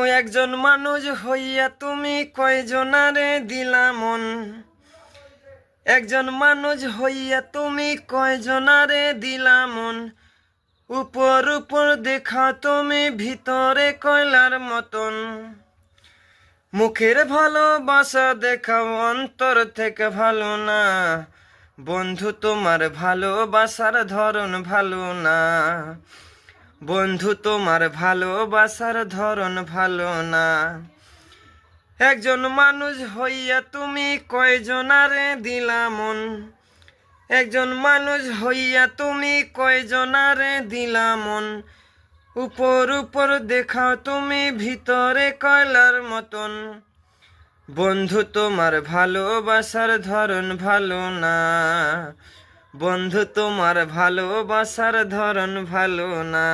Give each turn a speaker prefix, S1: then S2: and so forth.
S1: একজন মানুষ হইয়া তুমি কয়জনারে দিলা মন। একজন মানুষ হইয়া তুমি কয়জনারে দিলা মন। উপর উপর দেখা তুমি ভিতরে কয়লার মতন। মুখের ভালোবাসা দেখাও অন্তর থেকে ভালো না। বন্ধু তোমার ভালোবাসার ধরন ভালো না। বন্ধু তোমার ভালোবাসার ধরন ভালো না। একজন মানুষ হইয়া তুমি কয়জনারে দিলা মন। একজন মানুষ হইয়া তুমি কয়জনারে দিলা মন। উপর উপর দেখাও তুমি ভিতরে কয়লার মতন। বন্ধু তোমার ভালোবাসার ধরন ভালো না। বন্ধু তোমার ভালোবাসার ধরন ভালো না।